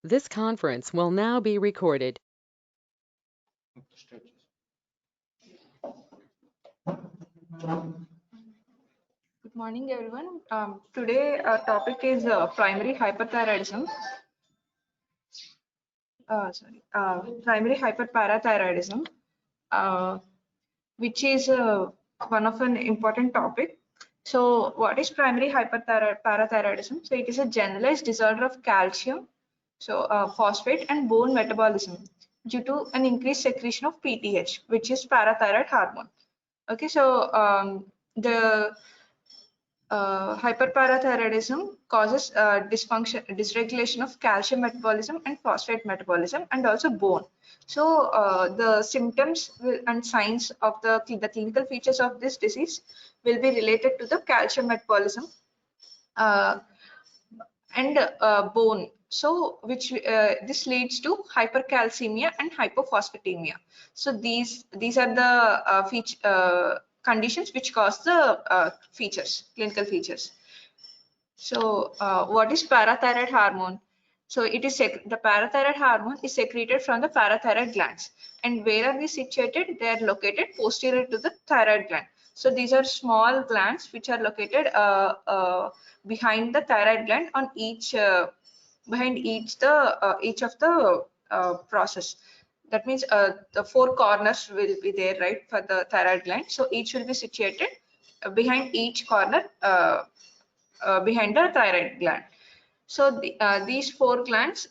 This conference will now be recorded. Good morning, everyone. Today our topic is primary hyperthyroidism. Primary hyperparathyroidism, which is one of an important topic. So, what is primary hyperparathyroidism? So, it is a generalized disorder of calcium, phosphate and bone metabolism due to an increased secretion of PTH, which is parathyroid hormone. Okay, so the hyperparathyroidism causes dysregulation of calcium metabolism and phosphate metabolism, and also bone. So the symptoms and signs of the clinical features of this disease will be related to the calcium metabolism uh, and bone. So which this leads to hypercalcemia and hypophosphatemia. So these are the conditions which cause the clinical features. So what is parathyroid hormone? So it is the parathyroid hormone is secreted from the parathyroid glands. And where are they situated? They are located posterior to the thyroid gland. So these are small glands which are located behind the thyroid gland on behind each of the process. That means the four corners will be there, right, for the thyroid gland. So each will be situated behind each corner. Behind the thyroid gland. So these four glands,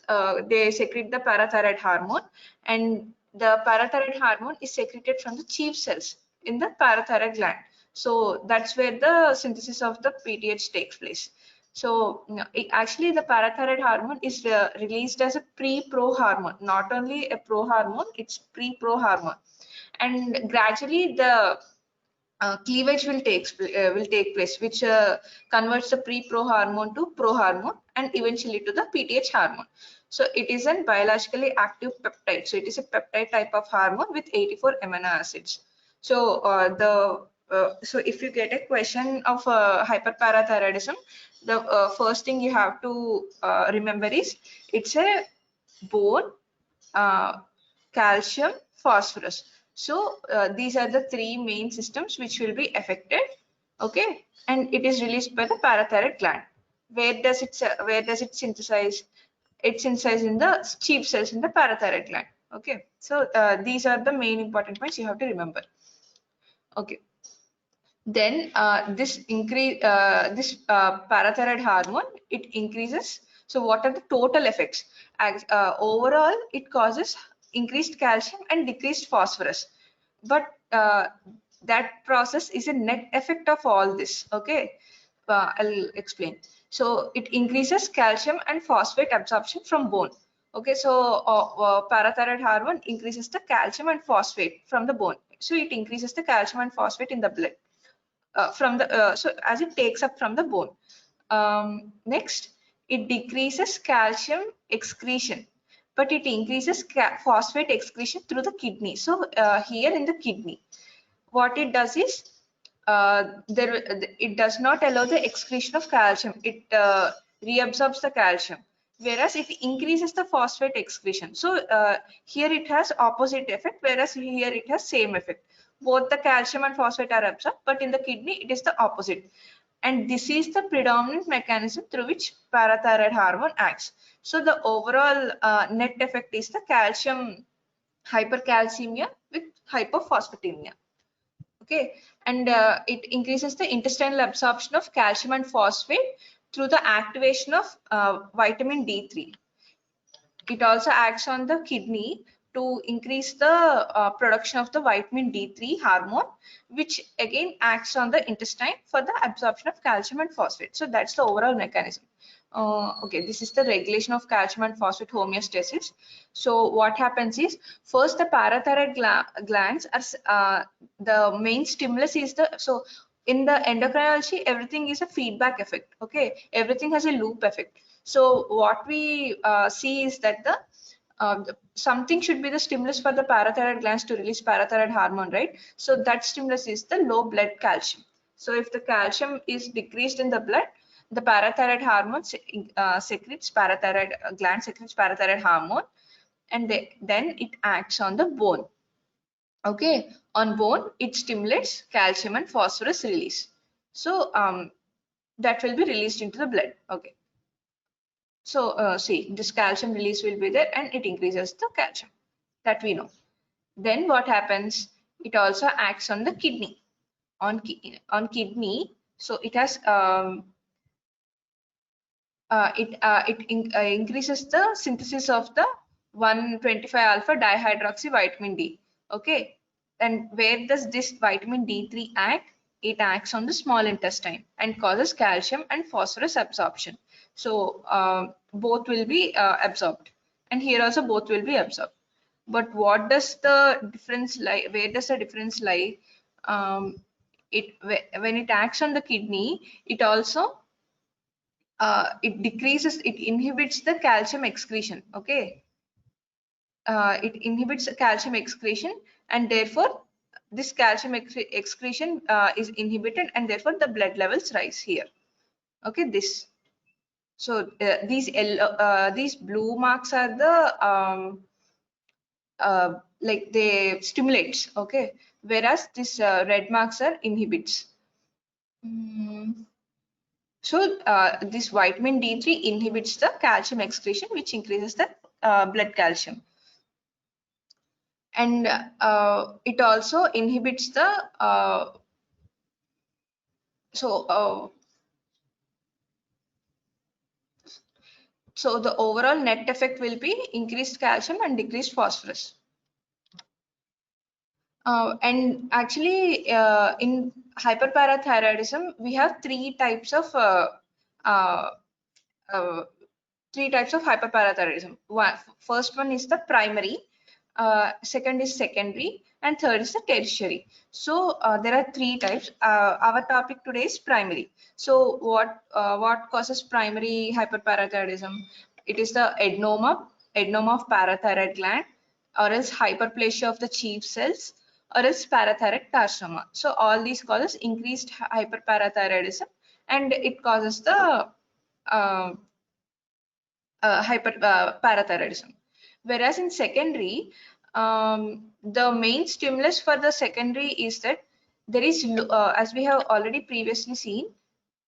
they secrete the parathyroid hormone, and the parathyroid hormone is secreted from the chief cells in the parathyroid gland. So that's where the synthesis of the PTH takes place. So actually the parathyroid hormone is released as a pre-pro hormone, not only a pro hormone, it's pre-pro hormone. And gradually the cleavage will take place, which converts the pre-pro hormone to pro hormone and eventually to the PTH hormone. So it is a biologically active peptide. So it is a peptide type of hormone with 84 amino acids. So so if you get a question of hyperparathyroidism, the first thing you have to remember is it's a bone, calcium, phosphorus. So these are the three main systems which will be affected. Okay, and it is released by the parathyroid gland. Where does it synthesize? It synthesizes in the chief cells in the parathyroid gland. Okay, so these are the main important points you have to remember. Okay, then this parathyroid hormone, it increases. So what are the total effects? Overall it causes increased calcium and decreased phosphorus, but that process is a net effect of all this. Okay, I'll explain. So it increases calcium and phosphate absorption from bone. Okay, so parathyroid hormone increases the calcium and phosphate from the bone. So it increases the calcium and phosphate in the blood from the so as it takes up from the bone. Next, it decreases calcium excretion, but it increases phosphate excretion through the kidney. So here in the kidney, what it does is it does not allow the excretion of calcium. It reabsorbs the calcium, whereas it increases the phosphate excretion. So here it has opposite effect, whereas here it has same effect. Both the calcium and phosphate are absorbed, but in the kidney it is the opposite. And this is the predominant mechanism through which parathyroid hormone acts. So the overall net effect is the calcium hypercalcemia with hypophosphatemia. Okay, and it increases the intestinal absorption of calcium and phosphate through the activation of vitamin D3. It also acts on the kidney to increase the production of the vitamin D3 hormone, which again acts on the intestine for the absorption of calcium and phosphate. So that's the overall mechanism. Okay, this is the regulation of calcium and phosphate homeostasis. So what happens is, first the parathyroid glands are the main stimulus is the, so in the endocrinology everything is a feedback effect. Okay, everything has a loop effect. So what we see is that something should be the stimulus for the parathyroid glands to release parathyroid hormone, right? So that stimulus is the low blood calcium. So if the calcium is decreased in the blood, the parathyroid hormone secretes parathyroid gland secretes parathyroid hormone, and then it acts on the bone. Okay, on bone it stimulates calcium and phosphorus release. So that will be released into the blood. Okay. So see, this calcium release will be there and it increases the calcium, that we know. Then what happens? It also acts on the kidney. On kidney, so it has increases the synthesis of the 125 alpha dihydroxy vitamin D. Okay, and where does this vitamin D3 act? It acts on the small intestine and causes calcium and phosphorus absorption. So both will be absorbed, and here also both will be absorbed. But what does the difference lie? Where does the difference lie? When it acts on the kidney, it also it inhibits the calcium excretion. Okay, it inhibits calcium excretion, and therefore this calcium excretion is inhibited, and therefore the blood levels rise here. Okay, this. So these blue marks are the like they stimulates. Okay, whereas this red marks are inhibits. So this vitamin D3 inhibits the calcium excretion, which increases the blood calcium. And it also inhibits the so the overall net effect will be increased calcium and decreased phosphorus. And actually in hyperparathyroidism we have three types of hyperparathyroidism. First one is the primary, second is secondary, and third is the tertiary. So there are three types. Our topic today is primary. So what causes primary hyperparathyroidism? It is the adenoma of parathyroid gland, or else hyperplasia of the chief cells, or else parathyroid carcinoma. So all these causes increased hyperparathyroidism, and it causes the hyperparathyroidism. Whereas in secondary, the main stimulus for the secondary is that there is, as we have already previously seen,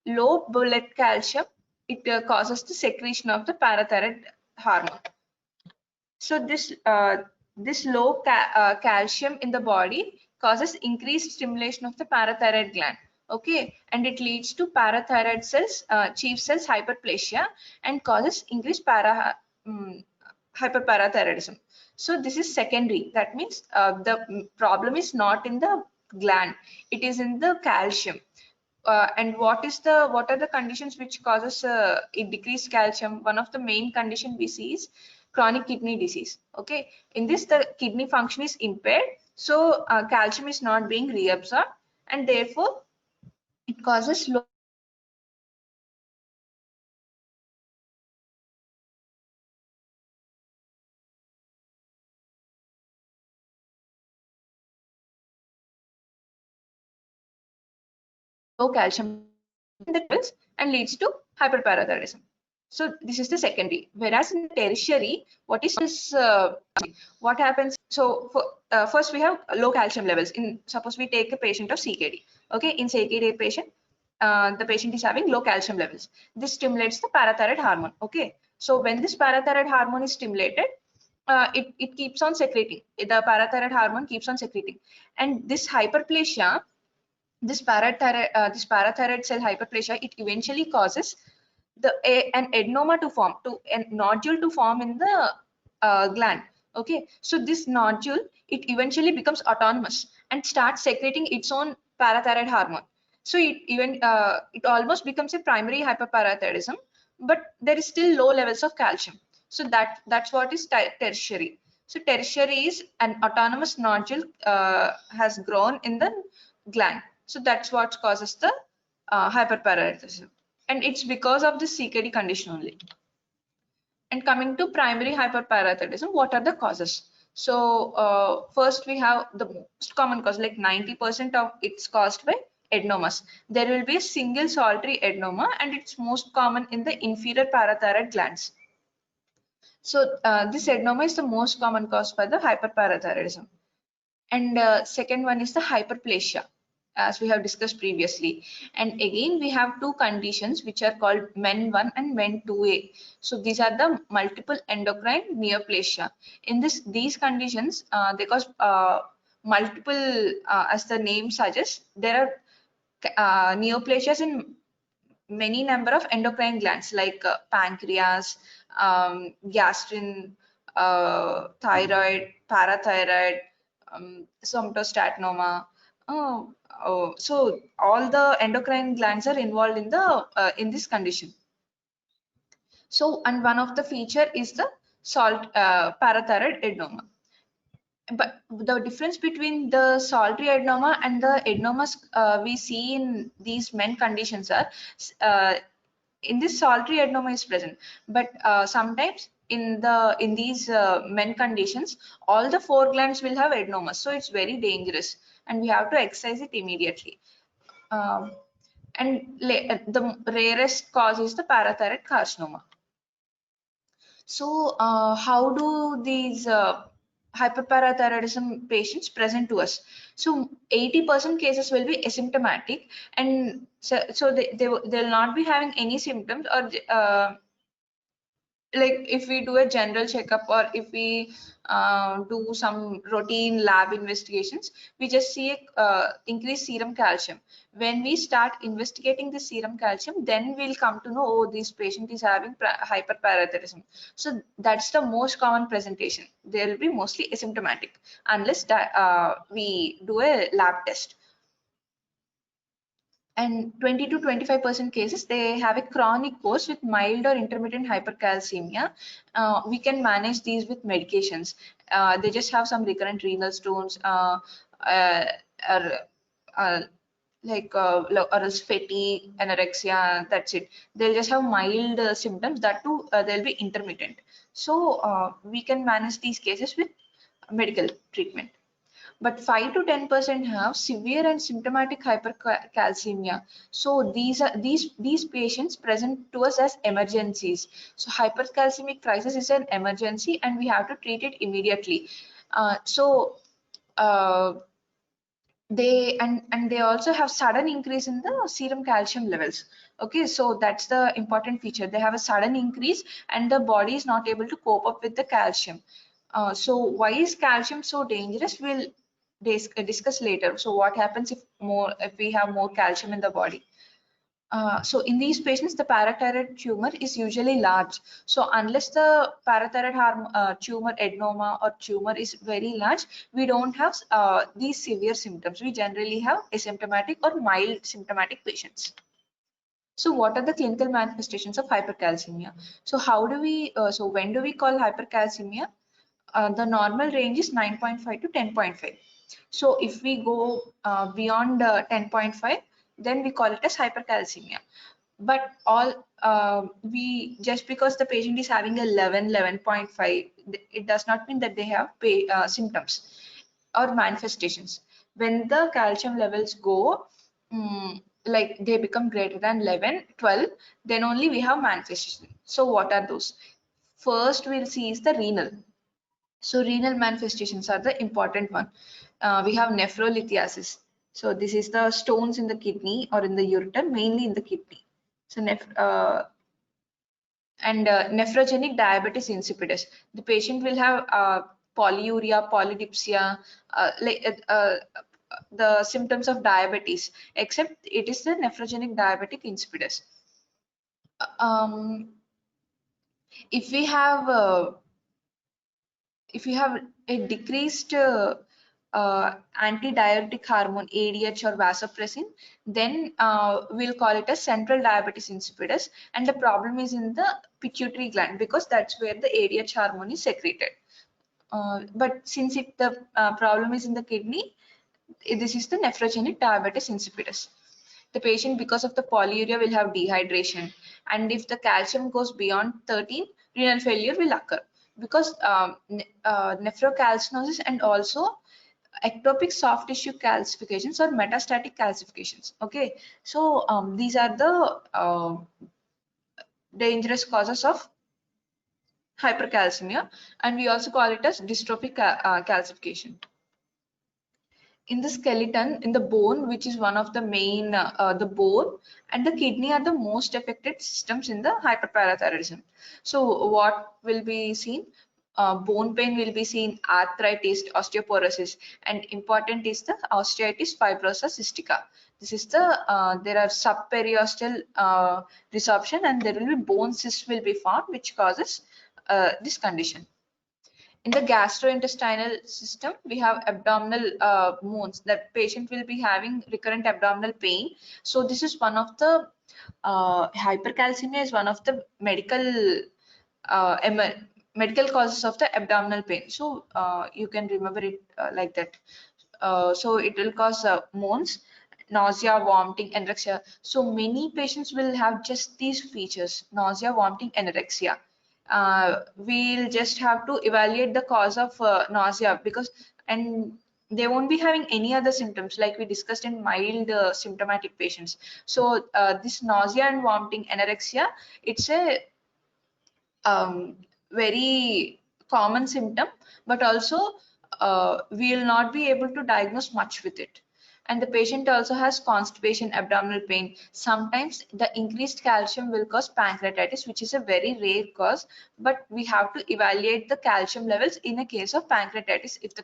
low blood calcium. It causes the secretion of the parathyroid hormone. So this low calcium in the body causes increased stimulation of the parathyroid gland. Okay, and it leads to parathyroid cells, chief cells hyperplasia, and causes increased hyperparathyroidism. So this is secondary. That means the problem is not in the gland; it is in the calcium. And what are the conditions which causes decreased calcium? One of the main condition we see is chronic kidney disease. Okay, in this the kidney function is impaired, so calcium is not being reabsorbed, and therefore it causes low calcium in the cells and leads to hyperparathyroidism. So this is the secondary. Whereas in tertiary, what is this? What happens? So first we have low calcium levels. In suppose we take a patient of CKD. Okay, in CKD patient, the patient is having low calcium levels. This stimulates the parathyroid hormone. Okay, so when this parathyroid hormone is stimulated, it keeps on secreting. The parathyroid hormone keeps on secreting, and this hyperplasia, this parathyroid cell hyperplasia, it eventually causes an adenoma to form, a nodule to form in the gland. Okay, so this nodule, it eventually becomes autonomous and starts secreting its own parathyroid hormone. So it almost becomes a primary hyperparathyroidism, but there is still low levels of calcium. So that's what is tertiary. So tertiary is an autonomous nodule has grown in the gland. So that's what causes the hyperparathyroidism, and it's because of the CKD condition only. And coming to primary hyperparathyroidism, what are the causes? So first we have the most common cause, like 90% of it's caused by adenomas. There will be a single solitary adenoma, and it's most common in the inferior parathyroid glands. So this adenoma is the most common cause for the hyperparathyroidism. And second one is the hyperplasia, as we have discussed previously. And again, we have two conditions which are called MEN1 and MEN2A. So these are the multiple endocrine neoplasia. In these conditions, they cause multiple, as the name suggests, there are neoplasias in many number of endocrine glands like pancreas, gastrin, thyroid, parathyroid, somatostatinoma. So all the endocrine glands are involved in the in this condition. So, and one of the feature is the parathyroid adenoma. But the difference between the solitary adenoma and the adenomas we see in these men conditions are, in this solitary adenoma is present, but sometimes in these men conditions, all the four glands will have adenomas, so it's very dangerous, and we have to excise it immediately. And the rarest cause is the parathyroid carcinoma. So, how do these hyperparathyroidism patients present to us? So, 80% cases will be asymptomatic, and so they'll not be having any symptoms, or like if we do a general checkup, or if we do some routine lab investigations, we just see increased serum calcium. When we start investigating the serum calcium, then we'll come to know, oh, this patient is having hyperparathyroidism. So that's the most common presentation. They will be mostly asymptomatic unless we do a lab test. And 20 to 25% cases, they have a chronic course with mild or intermittent hypercalcemia. We can manage these with medications. They just have some recurrent renal stones, or or else fatigue, anorexia, that's it. They'll just have mild symptoms, that too they'll be intermittent. So we can manage these cases with medical treatment. But 5 to 10% have severe and symptomatic hypercalcemia. So these patients present to us as emergencies. So hypercalcemic crisis is an emergency, and we have to treat it immediately. They also have sudden increase in the serum calcium levels. Okay, so that's the important feature. They have a sudden increase, and the body is not able to cope up with the calcium. So why is calcium so dangerous? We'll discuss later. So what happens if we have more calcium in the body? So in these patients, the parathyroid tumor is usually large. So unless the parathyroid tumor, adenoma or tumor is very large, we don't have these severe symptoms. We generally have asymptomatic or mild symptomatic patients. So what are the clinical manifestations of hypercalcemia? So how do we, so when do we call hypercalcemia? The normal range is 9.5 to 10.5. So if we go beyond 10.5, then we call it as hypercalcemia. But we just because the patient is having 11.5, it does not mean that they have symptoms or manifestations. When the calcium levels go, like they become greater than 11, 12, then only we have manifestation. So what are those? First we'll see is the renal. So renal manifestations are the important one. We have nephrolithiasis. So this is the stones in the kidney or in the ureter, mainly in the kidney. So nephrogenic diabetes insipidus. The patient will have polyuria, polydipsia, the symptoms of diabetes, except it is the nephrogenic diabetic insipidus. If we have a decreased antidiuretic hormone ADH or vasopressin, then we'll call it a central diabetes insipidus, and the problem is in the pituitary gland, because that's where the ADH hormone is secreted. But since the problem is in the kidney, this is the nephrogenic diabetes insipidus. The patient, because of the polyuria, will have dehydration, and if the calcium goes beyond 13, renal failure will occur, because nephrocalcinosis and also ectopic soft tissue calcifications or metastatic calcifications. Okay, so these are the dangerous causes of hypercalcemia, and we also call it as dystrophic calcification. In the skeleton, in the bone, which is one of the main, the bone and the kidney are the most affected systems in the hyperparathyroidism. So what will be seen? Bone pain will be seen, arthritis, osteoporosis, and important is the osteitis fibrosa cystica. This is the, there are subperiosteal resorption, and there will be bone cysts will be found, which causes this condition. In the gastrointestinal system, we have abdominal wounds. That patient will be having recurrent abdominal pain. So this is one of the hypercalcemia is one of the medical causes of the abdominal pain. So you can remember it like that. So it will cause moans, nausea, vomiting, anorexia. So many patients will have just these features: nausea, vomiting, anorexia. We'll just have to evaluate the cause of nausea, because and they won't be having any other symptoms like we discussed in mild symptomatic patients. So this nausea and vomiting, anorexia, it's a very common symptom, but also we will not be able to diagnose much with it. And the patient also has constipation, abdominal pain. Sometimes the increased calcium will cause pancreatitis, which is a very rare cause, but we have to evaluate the calcium levels in a case of pancreatitis if the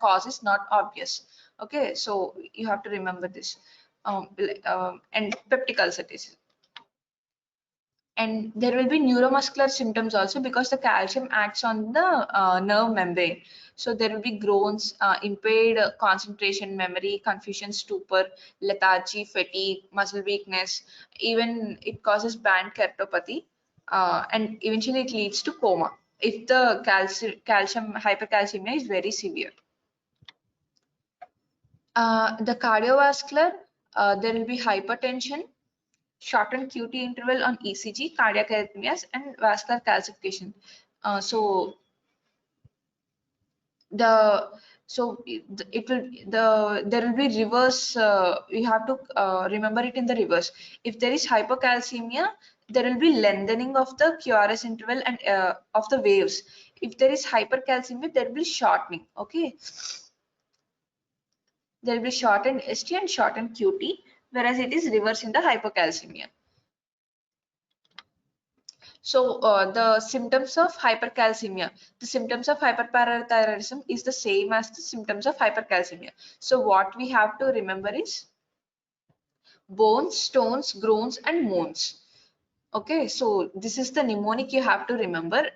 cause is not obvious. Okay, so you have to remember this. And peptic ulceratis. And there will be neuromuscular symptoms also, because the calcium acts on the nerve membrane. So there will be groans, impaired concentration, memory, confusion, stupor, lethargy, fatigue, muscle weakness. Even it causes band keratopathy, and eventually it leads to coma if the calcium hypercalcemia is very severe. The cardiovascular, there will be hypertension, shortened QT interval on ECG, cardiac arrhythmias, and vascular calcification. So it will there will be reverse. You have to remember it in the reverse. If there is hypocalcemia, there will be lengthening of the QRS interval and of the waves. If there is hypercalcemia, there will be shortening. Okay, there will be shortened ST and shortened QT, whereas it is reverse in the hypocalcemia. So the symptoms of hypercalcemia, the symptoms of hyperparathyroidism is the same as the symptoms of hypercalcemia. So what we have to remember is bones, stones, groans, and moans. Okay, so this is the mnemonic you have to remember.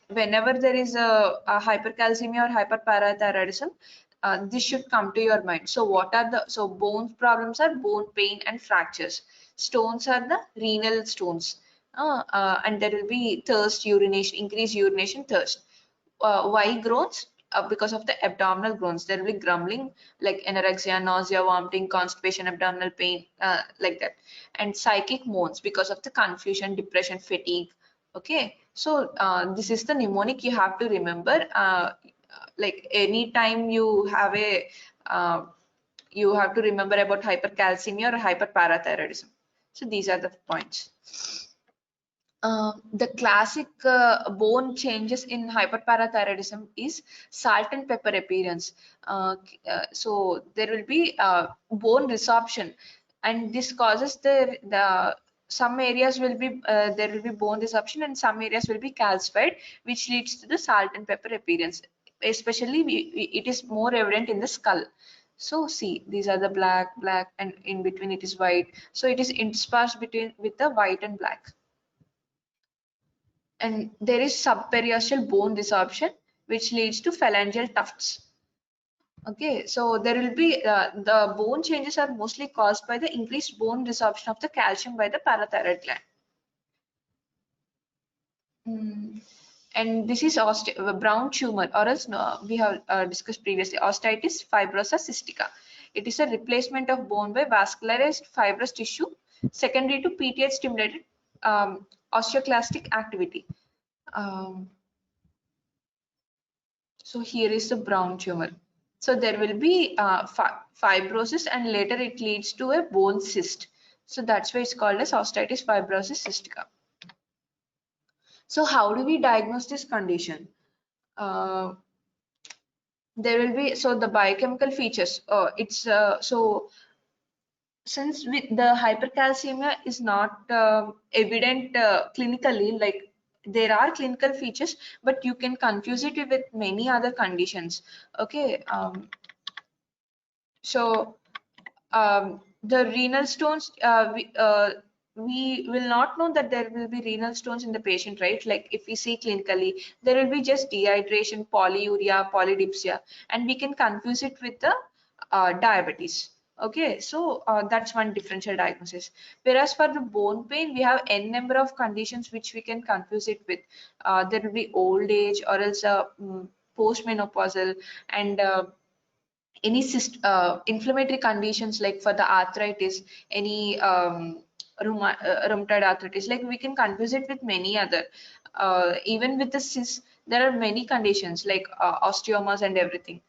Whenever there is a hypercalcemia or hyperparathyroidism, this should come to your mind. So what are the, so bone problems are bone pain and fractures. Stones are the renal stones. And there will be thirst, urination, increased urination, thirst. Why groans? Because of the abdominal groans. There will be grumbling like anorexia, nausea, vomiting, constipation, abdominal pain, like that. And psychic moans because of the confusion, depression, fatigue. Okay, so this is the mnemonic you have to remember. Like anytime you have a you have to remember about hypercalcemia or hyperparathyroidism. So these are the points. The classic bone changes in hyperparathyroidism is salt and pepper appearance. So there will be bone resorption, and this causes the some areas will be there will be bone resorption and some areas will be calcified, which leads to the salt and pepper appearance. Especially it is more evident in the skull. So see, these are the black, and in between it is white. So it is interspersed between with the white and black. And there is subperiosteal bone resorption, which leads to phalangeal tufts. Okay, so there will be the bone changes are mostly caused by the increased bone resorption of the calcium by the parathyroid gland. And this is brown tumor, or else we have discussed previously, osteitis fibrosa cystica. It is a replacement of bone by vascularized fibrous tissue secondary to PTH stimulated osteoclastic activity. So here is the brown tumor. So there will be fibrosis, and later it leads to a bone cyst. So that's why it's called as osteitis fibrosis cystica. So how do we diagnose this condition? Uh, there will be, so the biochemical features. So since the hypercalcemia is not evident clinically, like there are clinical features, but you can confuse it with many other conditions. Okay. So the renal stones, we will not know that there will be renal stones in the patient, right? Like if we see clinically, there will be just dehydration, polyuria, polydipsia, and we can confuse it with the diabetes. Okay, so that's one differential diagnosis. Whereas for the bone pain, we have n number of conditions which we can confuse it with. There will be old age, or else postmenopausal, and any inflammatory conditions, like for the arthritis, any rheumatoid arthritis, like we can confuse it with many other. Even with the cyst, there are many conditions like osteomas and everything.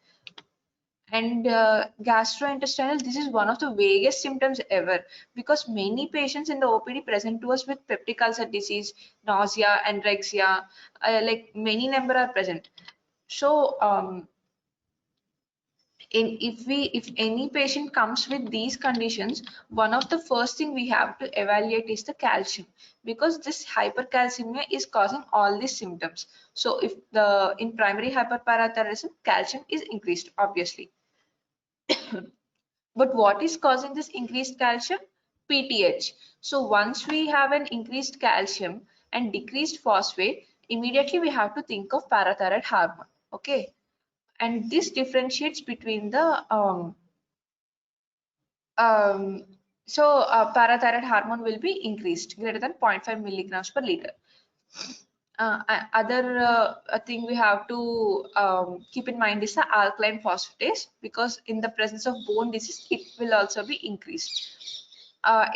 And gastrointestinal, this is one of the vaguest symptoms ever, because many patients in the OPD present to us with peptic ulcer disease, nausea, anorexia, like many number are present. So if any patient comes with these conditions, one of the first thing we have to evaluate is the calcium, because this hypercalcemia is causing all these symptoms. So if the in primary hyperparathyroidism, calcium is increased, obviously. But what is causing this increased calcium? PTH. So once we have an increased calcium and decreased phosphate, immediately we have to think of parathyroid hormone. Okay, and this differentiates between the um, parathyroid hormone will be increased greater than 0.5 milligrams per liter. Other thing we have to keep in mind is the alkaline phosphatase, because in the presence of bone disease, it will also be increased.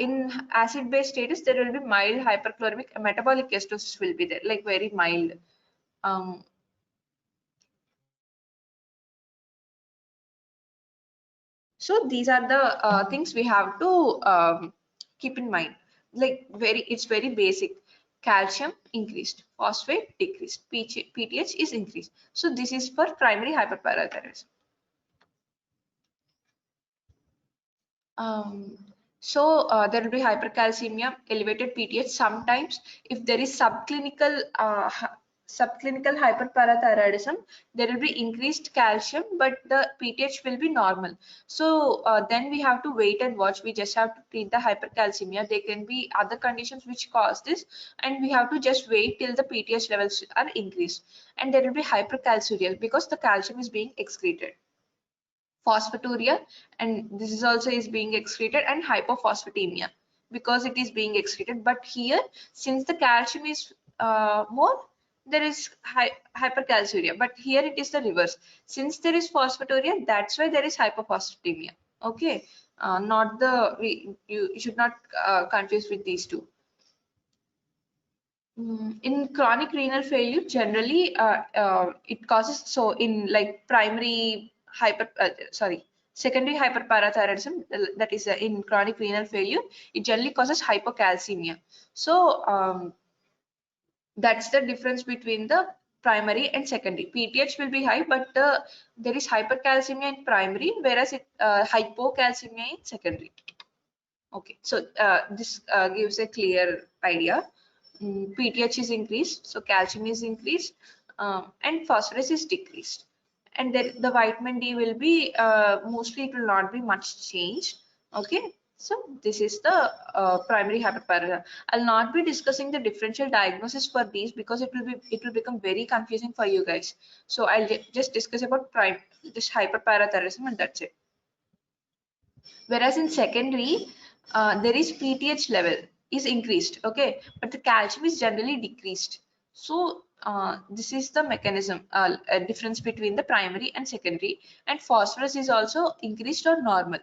In acid-base status, there will be mild hyperchloremic metabolic acidosis will be there, like very mild. Um, So these are the things we have to keep in mind. Like it's very basic. Calcium increased, phosphate decreased, PTH is increased. So this is for primary hyperparathyroidism. Um, there will be hypercalcemia, elevated PTH. Sometimes, if there is subclinical hyperparathyroidism, there will be increased calcium, but the PTH will be normal. So then we have to wait and watch. We just have to treat the hypercalcemia. There can be other conditions which cause this, and we have to just wait till the PTH levels are increased. And there will be hypercalciuria, because the calcium is being excreted. Phosphaturia, and this is also is being excreted, and hypophosphatemia, because it is being excreted. But here, since the calcium is more, there is hypercalciuria, but here it is the reverse. Since there is phosphaturia, that's why there is hypophosphatemia. Okay, not the you should not confuse with these two. In chronic renal failure, generally it causes, so in like secondary hyperparathyroidism, that is in chronic renal failure, it generally causes hypocalcemia. So that's the difference between the primary and secondary. PTH will be high, but there is hypercalcemia in primary, whereas hypocalcemia in secondary. Okay, so this gives a clear idea. PTH is increased, so calcium is increased, and phosphorus is decreased. And then the vitamin D will be mostly, it will not be much changed. Okay, so this is the primary hyperparathyroidism. I'll not be discussing the differential diagnosis for these, because it will become very confusing for you guys. So I'll just discuss about this hyperparathyroidism, and that's it. Whereas in secondary, there is PTH level is increased, okay, but the calcium is generally decreased. So this is the mechanism, difference between the primary and secondary. And phosphorus is also increased or normal.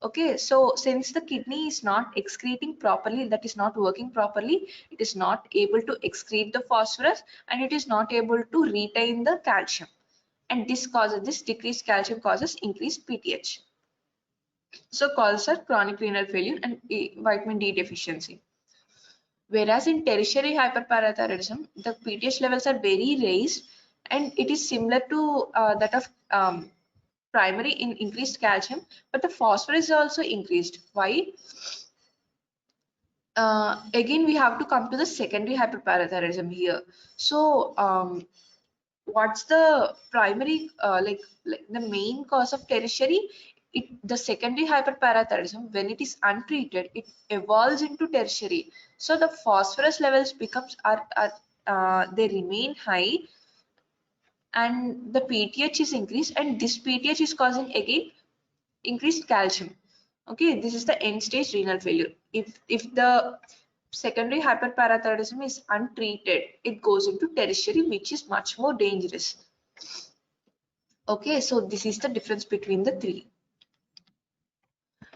Okay, so since the kidney is not excreting properly, that is not working properly, it is not able to excrete the phosphorus, and it is not able to retain the calcium. and this decreased calcium causes increased PTH. So causes are chronic renal failure and vitamin D deficiency. Whereas in tertiary hyperparathyroidism, the PTH levels are very raised, and it is similar to that of primary in increased calcium, but the phosphorus is also increased. Why? Again, we have to come to the secondary hyperparathyroidism here. So, what's the primary, like the main cause of tertiary? The secondary hyperparathyroidism, when it is untreated, it evolves into tertiary. So the phosphorus levels they remain high, and the PTH is increased, and this PTH is causing again increased calcium. Okay, this is the end stage renal failure. If the secondary hyperparathyroidism is untreated, it goes into tertiary, which is much more dangerous. Okay, so this is the difference between the three.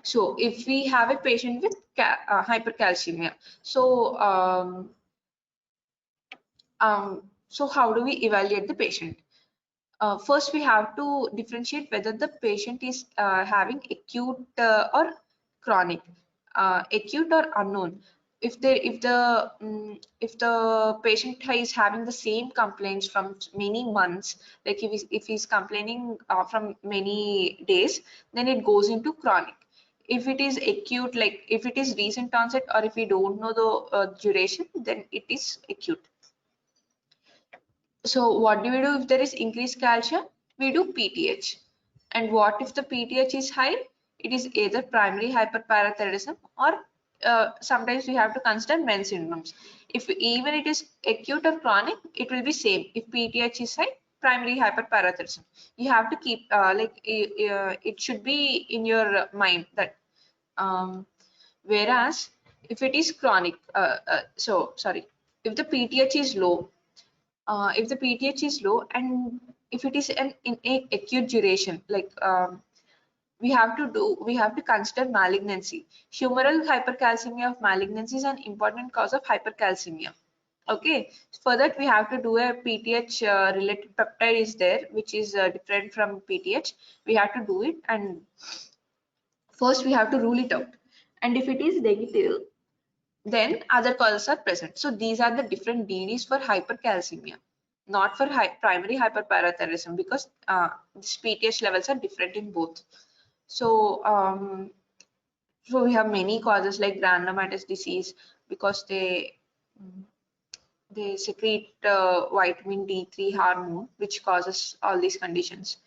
So if we have a patient with hypercalcemia, so how do we evaluate the patient? First, we have to differentiate whether the patient is having acute or chronic. Acute or unknown. If the patient is having the same complaints from many months, like if he's complaining from many days, then it goes into chronic. If it is acute, like if it is recent onset, or if we don't know the duration, then it is acute. So what do we do if there is increased calcium? We do PTH. And what if the PTH is high? It is either primary hyperparathyroidism, or sometimes we have to consider Men's syndromes. If even it is acute or chronic, it will be same. If PTH is high, primary hyperparathyroidism. You have to keep it should be in your mind that whereas if it is chronic, if the PTH is low, if the PTH is low, and if it is in a acute duration, like we have to consider malignancy. Humoral hypercalcemia of malignancy is an important cause of hypercalcemia. Okay, for that we have to do a PTH related peptide is there, which is different from PTH. We have to do it, and first we have to rule it out. And if it is negative, then other causes are present. So these are the different DDs for hypercalcemia, not for primary hyperparathyroidism, because these PTH levels are different in both. So so we have many causes like granulomatous disease, because they secrete vitamin D3 hormone, which causes all these conditions.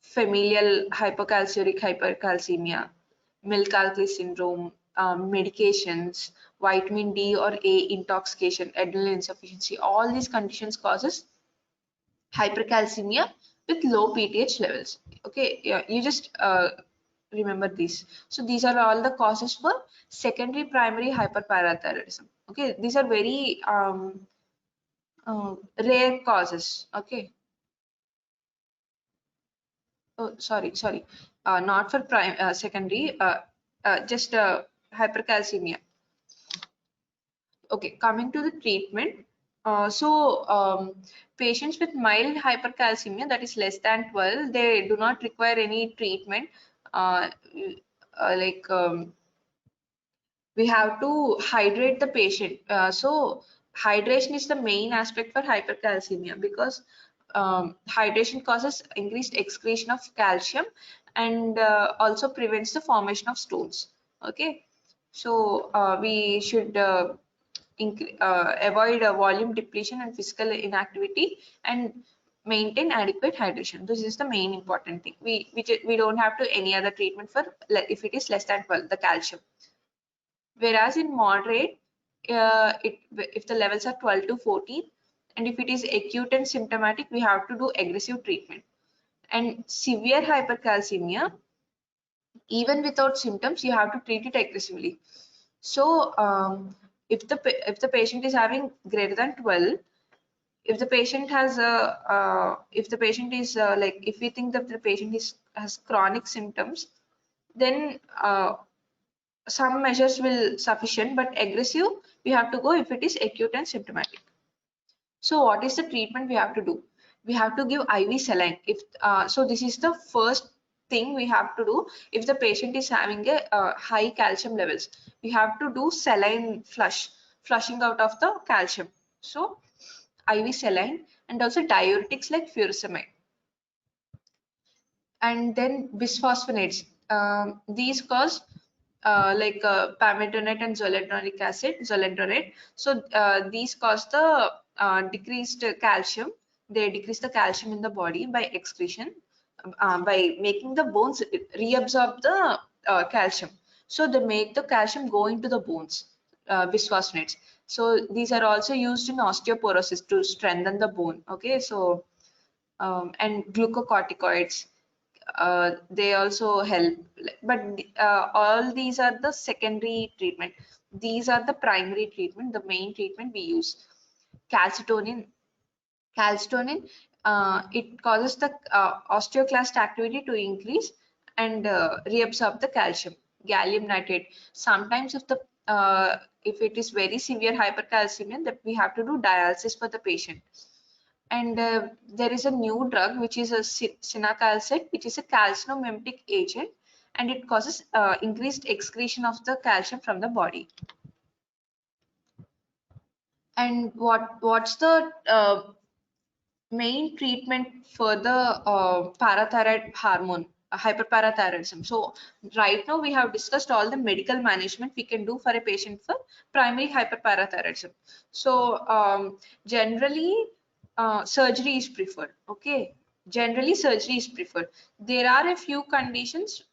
Familial hypocalciuric hypercalcemia, milk alkali syndrome, medications, vitamin D or A intoxication, adrenal insufficiency, all these conditions causes hypercalcemia with low PTH levels. Okay, yeah, you just remember these. So these are all the causes for secondary primary hyperparathyroidism. Okay, these are very rare causes. Okay. Oh, sorry. Not for secondary, just hypercalcemia. Okay, coming to the treatment. Patients with mild hypercalcemia, that is less than 12, they do not require any treatment. Like we have to hydrate the patient. So hydration is the main aspect for hypercalcemia, because hydration causes increased excretion of calcium, and also prevents the formation of stones. Okay, so we should avoid volume depletion and physical inactivity, and maintain adequate hydration. This is the main important thing. We don't have to any other treatment for if it is less than 12, the calcium. Whereas in moderate, if the levels are 12 to 14, and if it is acute and symptomatic, we have to do aggressive treatment. And severe hypercalcemia, even without symptoms, you have to treat it aggressively. So if the patient is having greater than 12, if the patient has if the patient is like, if we think that the patient has chronic symptoms, then some measures will sufficient, but aggressive we have to go if it is acute and symptomatic. So what is the treatment we have to do? we have to give IV saline. If so, this is the first thing we have to do. If the patient is having a high calcium levels, we have to do saline flushing out of the calcium. So IV saline, and also diuretics like furosemide. And then bisphosphonates. These cause pamidronate and zoledronic acid, zoledronate. So these cause the decreased calcium. They decrease the calcium in the body by excretion, by making the bones reabsorb the calcium. So they make the calcium go into the bones, bisphosphonates. So these are also used in osteoporosis to strengthen the bone. Okay, so and glucocorticoids, they also help, but all these are the secondary treatment. These are the primary treatment, the main treatment we use. Calcitonin, it causes the osteoclast activity to increase and reabsorb the calcium. Gallium nitrate, sometimes if it is very severe hypercalcemia, that we have to do dialysis for the patient. And there is a new drug which is a cinacalcet, which is a calcinomimetic agent, and it causes increased excretion of the calcium from the body. And what's the main treatment for the parathyroid hormone, hyperparathyroidism? So right now we have discussed all the medical management we can do for a patient for primary hyperparathyroidism. So generally surgery is preferred. Okay, generally surgery is preferred. There are a few conditions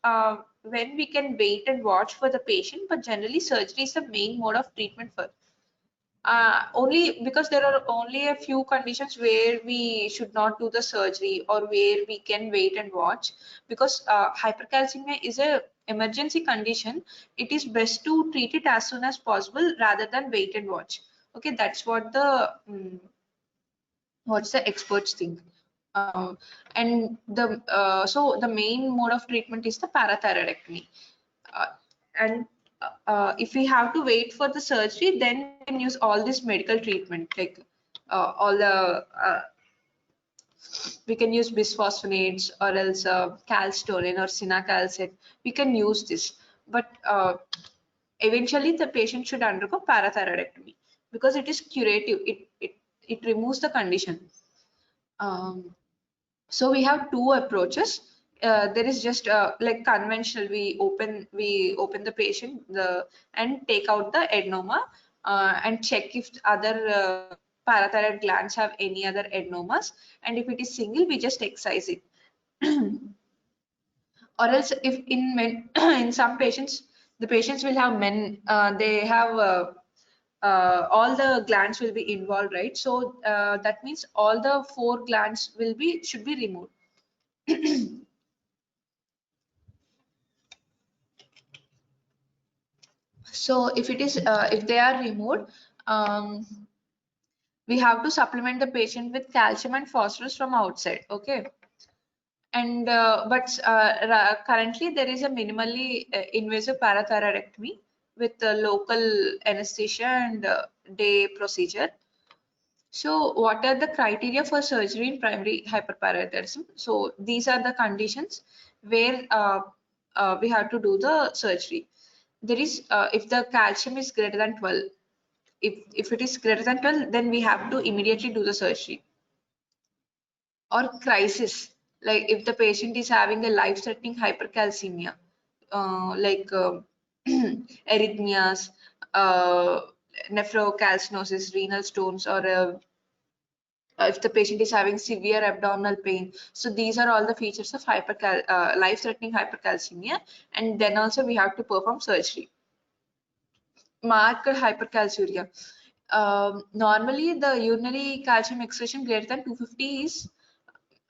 when we can wait and watch for the patient, but generally surgery is the main mode of treatment for only because there are only a few conditions where we should not do the surgery or where we can wait and watch, because hypercalcemia is a emergency condition. It is best to treat it as soon as possible rather than wait and watch. Okay, that's what the what's the experts think. And the so the main mode of treatment is the parathyroidectomy. Uh, and if we have to wait for the surgery, then we can use all this medical treatment, like all the we can use bisphosphonates or else calcitonin or cinacalcet. We can use this, but eventually the patient should undergo parathyroidectomy because it is curative. It removes the condition. So we have two approaches. There is just like conventional. We open the patient and take out the adenoma and check if other parathyroid glands have any other adenomas, and if it is single, we just excise it. Or else, if in men, in some patients, the patients will have they have all the glands will be involved, right? So that means all the 4 glands should be removed. So if it is if they are removed, we have to supplement the patient with calcium and phosphorus from outside. Okay. And currently there is a minimally invasive parathyroidectomy with local anesthesia and day procedure. So what are the criteria for surgery in primary hyperparathyroidism? So these are the conditions where we have to do the surgery. There is if the calcium is greater than 12, if it is greater than 12, then we have to immediately do the surgery. Or crisis, like if the patient is having a life-threatening hypercalcemia, arrhythmias, nephrocalcinosis, renal stones, or if the patient is having severe abdominal pain. So these are all the features of life-threatening hypercalcemia, and then also we have to perform surgery. Marked hypercalciuria. Normally, the urinary calcium excretion greater than 250 is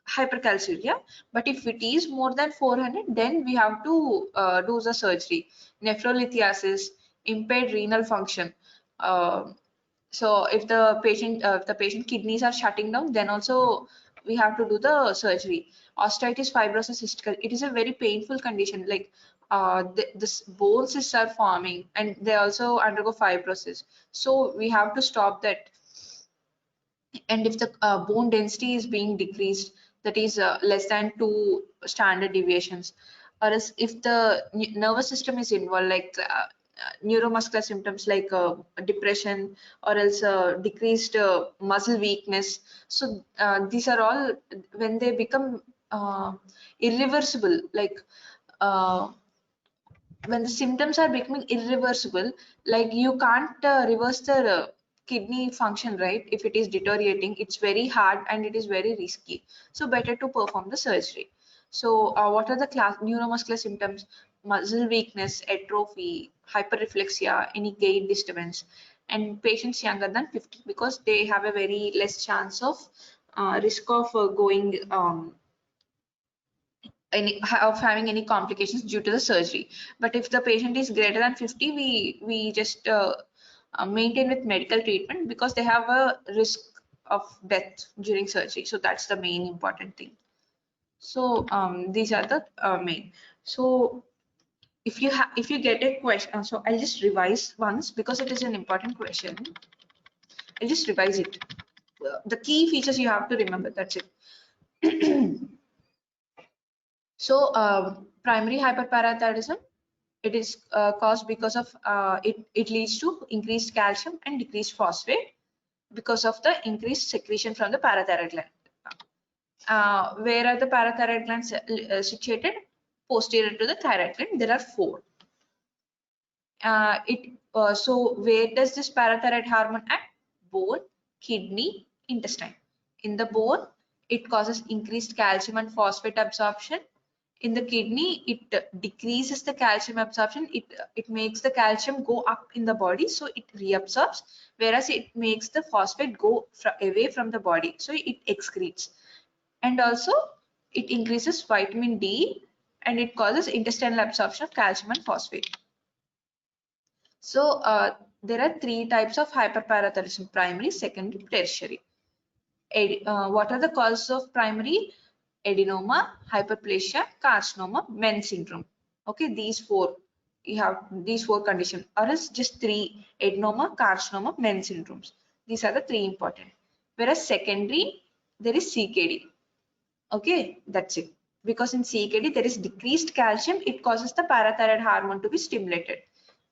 hypercalciuria, but if it is more than 400, then we have to do the surgery. Nephrolithiasis, impaired renal function. So if the patient kidneys are shutting down, then also we have to do the surgery. Osteitis fibrosis cystica, it is a very painful condition. Like this bone cysts are forming and they also undergo fibrosis. So we have to stop that. And if the bone density is being decreased, that is less than 2 standard deviations, or else if the nervous system is involved, like neuromuscular symptoms like depression, or else decreased muscle weakness. So these are all when they become irreversible, like uh, when the symptoms are becoming irreversible, like you can't reverse the kidney function, right? If it is deteriorating, it's very hard and it is very risky, so better to perform the surgery. So what are the class neuromuscular symptoms? Muscle weakness, atrophy, hyperreflexia, any gait disturbance. And patients younger than 50, because they have a very less chance of risk of going of having any complications due to the surgery. But if the patient is greater than 50, we just maintain with medical treatment, because they have a risk of death during surgery. So that's the main important thing. So these are the main. So if you get a question, so I'll just revise once because it is an important question. I'll just revise it. The key features you have to remember. That's it. So primary hyperparathyroidism, it is caused because of it leads to increased calcium and decreased phosphate because of the increased secretion from the parathyroid gland. Where are the parathyroid glands situated? Posterior to the thyroid gland. There are four. So where does this parathyroid hormone act? Bone, kidney, intestine. In the bone, it causes increased calcium and phosphate absorption. In the kidney, it decreases the calcium absorption. It makes the calcium go up in the body, so it reabsorbs, whereas it makes the phosphate go away from the body, so it excretes. And also it increases vitamin D, and it causes intestinal absorption of calcium and phosphate. So there are three types of hyperparathyroidism: primary, secondary, tertiary. What are the causes of primary? Adenoma, hyperplasia, carcinoma, Men syndrome. Okay, these four. You have these four conditions, or else just three: adenoma, carcinoma, Men syndromes. These are the three important. Whereas secondary, there is CKD. Okay, that's it. Because in CKD there is decreased calcium, it causes the parathyroid hormone to be stimulated.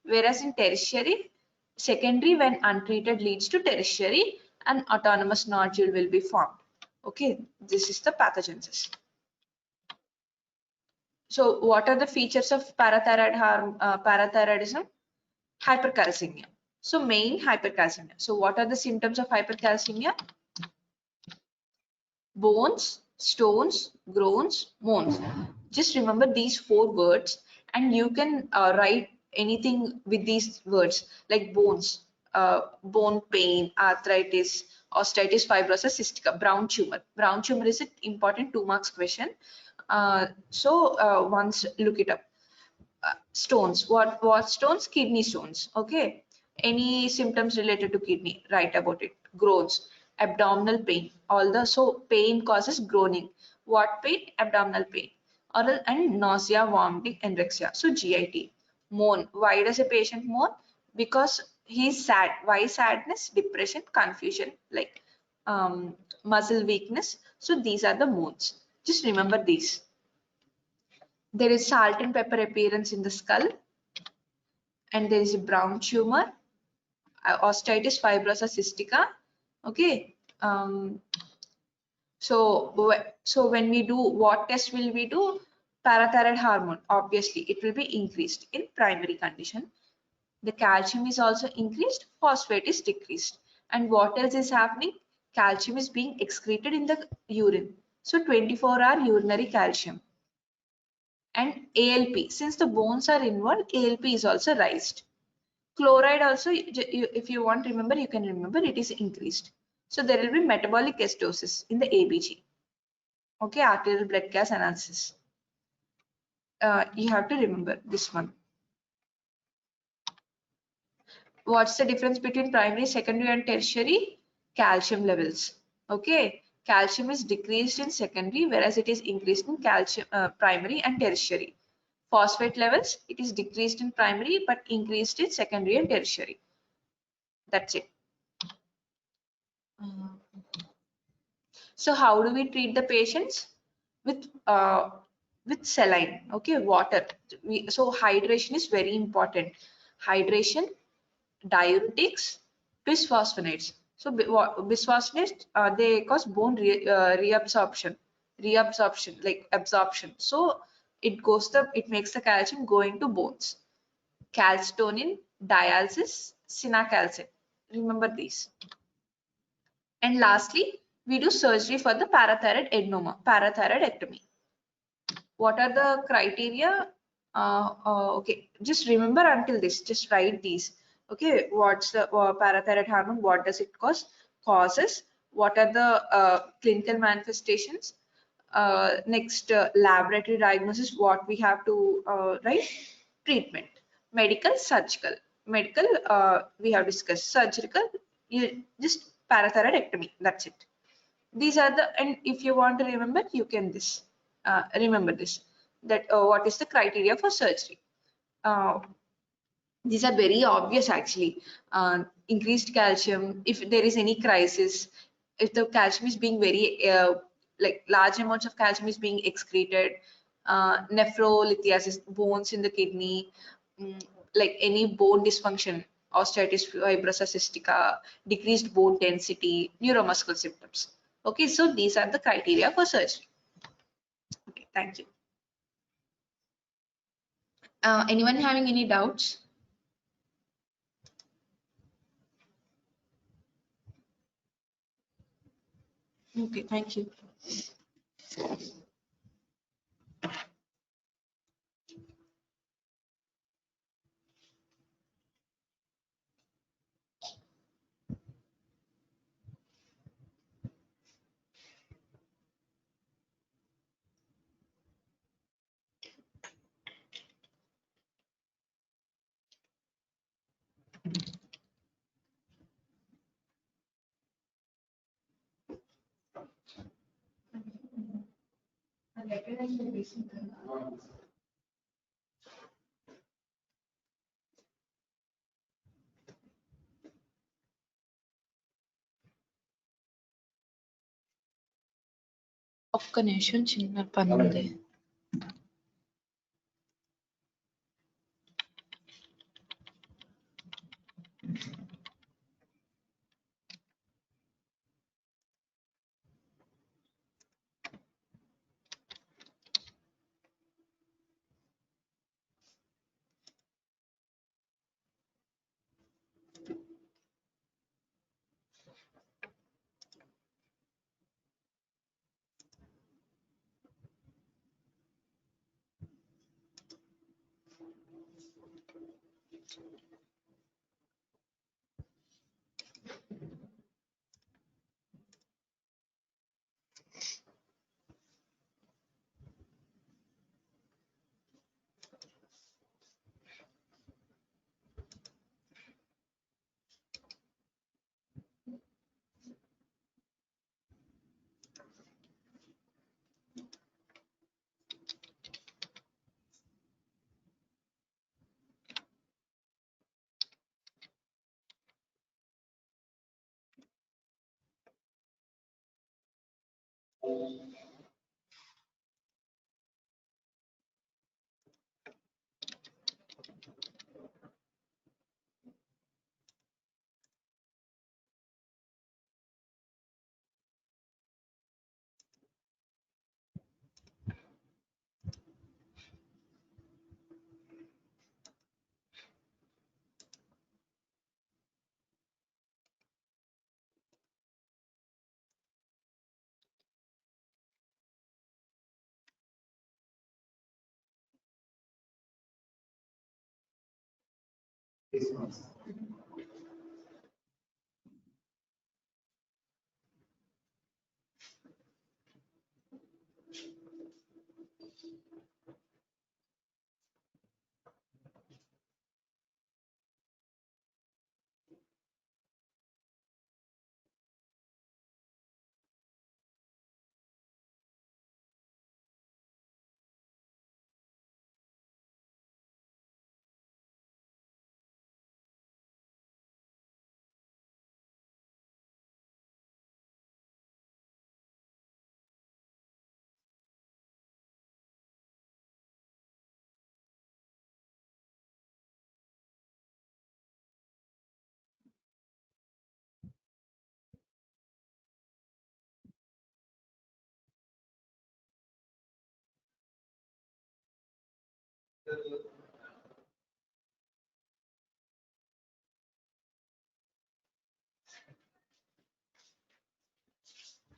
Whereas in tertiary, secondary when untreated leads to tertiary, and autonomous nodule will be formed. Okay, this is the pathogenesis. So what are the features of parathyroidism? Hypercalcemia. So main hypercalcemia. So what are the symptoms of hypercalcemia? Bones, stones, groans, moans. Just remember these four words, and you can write anything with these words, like bones, bone pain, arthritis, osteitis fibrosa cystica, brown tumor. Brown tumor is an important 2 marks question. Once look it up. Stones. What stones? Kidney stones. Okay. Any symptoms related to kidney? Write about it. Groans, abdominal pain. So pain causes groaning. What pain? Abdominal pain. Oral and nausea, vomiting, anorexia. So GIT. Moan. Why does a patient moan? Because he's sad. Why sadness? Depression, confusion, like muscle weakness. So these are the moans. Just remember these. There is salt and pepper appearance in the skull, and there is a brown tumor, osteitis fibrosa cystica. Okay. So when we do, what test will we do? Parathyroid hormone. Obviously, it will be increased in primary condition. The calcium is also increased, phosphate is decreased. And what else is happening? Calcium is being excreted in the urine. So 24-hour urinary calcium. And ALP, since the bones are involved, ALP is also raised. Chloride also, if you want to remember, you can remember, it is increased. So there will be metabolic acidosis in the ABG. Okay, arterial blood gas analysis. You have to remember this one. What's the difference between primary, secondary, and tertiary? Calcium levels. Okay, calcium is decreased in secondary, whereas it is increased in primary and tertiary. Phosphate levels, it is decreased in primary but increased in secondary and tertiary. That's it. So how do we treat the patients? With saline, okay, water. So hydration is very important. Hydration, diuretics, bisphosphonates. So bisphosphonates, they cause bone reabsorption, like absorption. So it makes the calcium go into bones. Calcitonin, dialysis, cinacalcet. Remember these. And lastly, we do surgery for the parathyroid adenoma, parathyroidectomy. What are the criteria? Okay, just remember until this, just write these. Okay, what's the parathyroid hormone? What does it cause? Causes. What are the clinical manifestations? Next, laboratory diagnosis, what we have to write? Treatment. Medical, surgical. Medical, we have discussed. Surgical, you just parathyroidectomy. That's it. These are the, and if you want to remember, you can this remember this, that what is the criteria for surgery. uh, these are very obvious actually. Increased calcium, if there is any crisis, if the calcium is being very like large amounts of calcium is being excreted, nephrolithiasis, bones in the kidney, mm, like any bone dysfunction, osteitis fibrosa cystica, decreased bone density, neuromuscular symptoms. Okay, so these are the criteria for surgery. Okay, thank you. Anyone having any doubts? Okay, thank you. ఒక్క నిమిషం చిన్న పని ఉంది.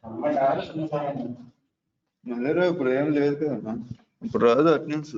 మళ్ళీ ఇప్పుడు ఏం లేదు కదమ్మా, ఇప్పుడు రాదు అటెండెన్స్.